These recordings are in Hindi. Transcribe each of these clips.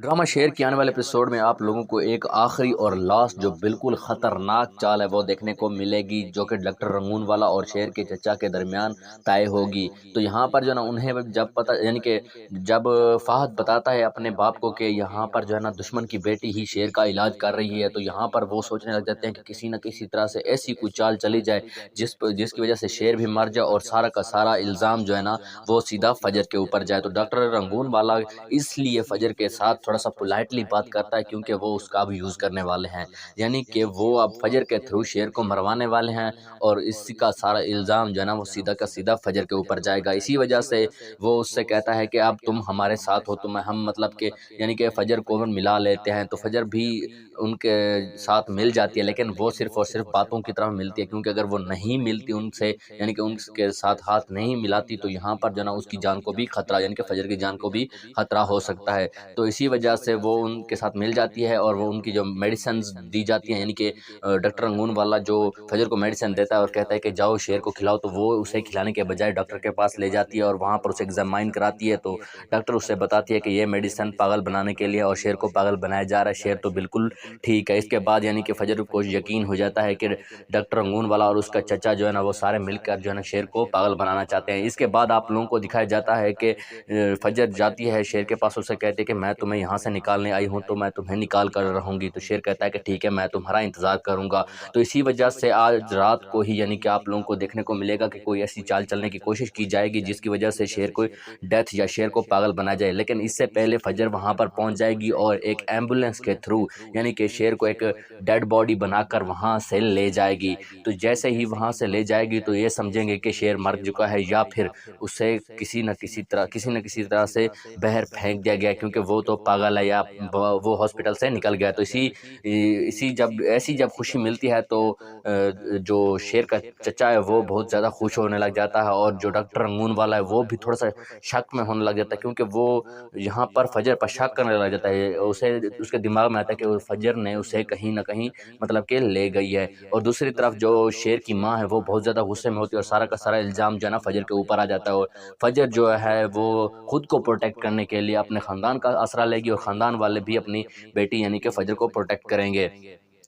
ड्रामा शेर के आने वाले एपिसोड में आप लोगों को एक आखिरी और लास्ट जो बिल्कुल खतरनाक चाल है वो देखने को मिलेगी, जो कि डॉक्टर रंगून वाला और शेर के चचा के दरमियान तय होगी। तो यहाँ पर जो है ना उन्हें जब पता यानी कि जब फाहद बताता है अपने बाप को कि यहाँ पर जो है ना दुश्मन की बेटी ही शेर का इलाज कर रही है, तो यहाँ पर वो सोचने लग जाते हैं कि किसी न किसी तरह से ऐसी कोई चाल चली जाए जिसकी वजह से शेर भी मर जाए और सारा का सारा इल्ज़ाम जो है ना वो सीधा फजर के ऊपर जाए। तो डॉक्टर रंगून वाला इसलिए फजर के साथ थोड़ा सा पोलाइटली बात करता है, क्योंकि वो उसका अब यूज़ करने वाले हैं, यानी कि वो अब फजर के थ्रू शेर को मरवाने वाले हैं और इसी का सारा इल्ज़ाम जो है ना वो सीधा का सीधा फजर के ऊपर जाएगा। इसी वजह से वो उससे कहता है कि अब तुम हमारे साथ हो, तो मैं हम मतलब कि यानी कि फजर को हम मिला लेते हैं। तो फजर भी उनके साथ मिल जाती है, लेकिन वो सिर्फ और सिर्फ बातों की तरफ मिलती है, क्योंकि अगर वो नहीं मिलती उनसे यानी कि उनके साथ हाथ नहीं मिलाती तो यहाँ पर जो ना उसकी जान को भी खतरा यानी कि फजर की जान को भी खतरा हो सकता है। तो इसी वजह से वो उनके साथ मिल जाती है और वो उनकी जो मेडिसिन दी जाती हैं, यानी कि डॉक्टर रंगून वाला जो फजर को मेडिसिन देता है और कहता है कि जाओ शेर को खिलाओ, तो वो उसे खिलाने के बजाय डॉक्टर के पास ले जाती है और वहाँ पर उसे एग्जामाइन कराती है। तो डॉक्टर उससे बताती है कि ये मेडिसिन पागल बनाने के लिए और शेर को पागल बनाया जा रहा है, शेर तो बिल्कुल ठीक है। इसके बाद यानी कि फजर को यकीन हो जाता है कि डॉक्टर रंगून वाला और उसका चचा जो है ना वो सारे मिलकर जो है ना शेर को पागल बनाना चाहते हैं। इसके बाद आप लोगों को दिखाया जाता है कि फजर जाती है शेर के पास, उसे कहती है कि मैं तुम्हें यहाँ से निकालने आई हूँ, तो मैं तुम्हें निकाल कर रहूँगी। तो शेर कहता है कि ठीक है, मैं तुम्हारा इंतजार करूँगा। तो इसी वजह से आज रात को ही यानी कि आप लोगों को देखने को मिलेगा कि कोई ऐसी चाल चलने की कोशिश की जाएगी जिसकी वजह से शेर को डेथ या शेर को पागल बनाया जाए। लेकिन इससे पहले फजर वहाँ पर पहुँच जाएगी और एक एम्बुलेंस के थ्रू यानी कि शेर को एक डेड बॉडी बनाकर वहाँ से ले जाएगी। तो जैसे ही वहाँ से ले जाएगी तो ये समझेंगे कि शेर मर चुका है या फिर उसे किसी न किसी तरह से बाहर फेंक दिया गया, क्योंकि वो तो पागल है या वो हॉस्पिटल से निकल गया। तो इसी जब खुशी मिलती है तो जो शेर का चचा है वो बहुत ज़्यादा खुश होने लग जाता है और जो डॉक्टर रंगून वाला है वो भी थोड़ा सा शक में होने लग जाता है, क्योंकि वो यहाँ पर फजर पर शक करने लग जाता है। उसे उसके दिमाग में आता है कि वो फजर ने उसे कहीं ना कहीं मतलब कि ले गई है। और दूसरी तरफ जो शेर की माँ है वो बहुत ज़्यादा गुस्से में होती है और सारा का सारा इल्ज़ाम जो है ना फजर के ऊपर आ जाता है। और फजर जो है वो खुद को प्रोटेक्ट करने के लिए अपने ख़ानदान का आसरा लेगी और ख़ानदान वाले भी अपनी बेटी यानी कि फजर को प्रोटेक्ट करेंगे।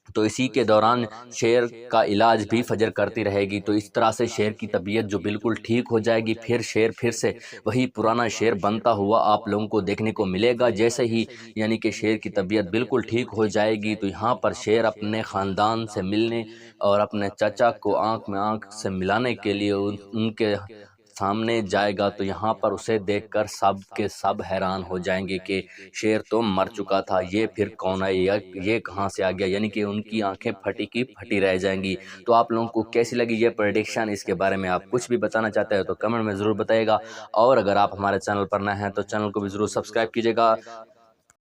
तो इसी के दौरान शेर का इलाज भी फजर करती रहेगी। तो इस तरह से शेर की तबीयत जो बिल्कुल ठीक हो जाएगी, फिर शेर फिर से वही पुराना शेर बनता हुआ आप लोगों को देखने को मिलेगा। जैसे ही यानी कि शेर की तबीयत बिल्कुल ठीक हो जाएगी तो यहाँ पर शेर अपने ख़ानदान से मिलने और अपने चाचा को आँख में आँख से मिलाने के लिए उनके सामने जाएगा। तो यहाँ पर उसे देखकर सब के सब हैरान हो जाएंगे कि शेर तो मर चुका था, ये फिर कौन है, ये कहाँ से आ गया, यानी कि उनकी आंखें फटी की फटी रह जाएंगी। तो आप लोगों को कैसी लगी ये प्रेडिक्शन? इसके बारे में आप कुछ भी बताना चाहते हो तो कमेंट में ज़रूर बताइएगा। और अगर आप हमारे चैनल पर नए हैं तो चैनल को भी ज़रूर सब्सक्राइब कीजिएगा।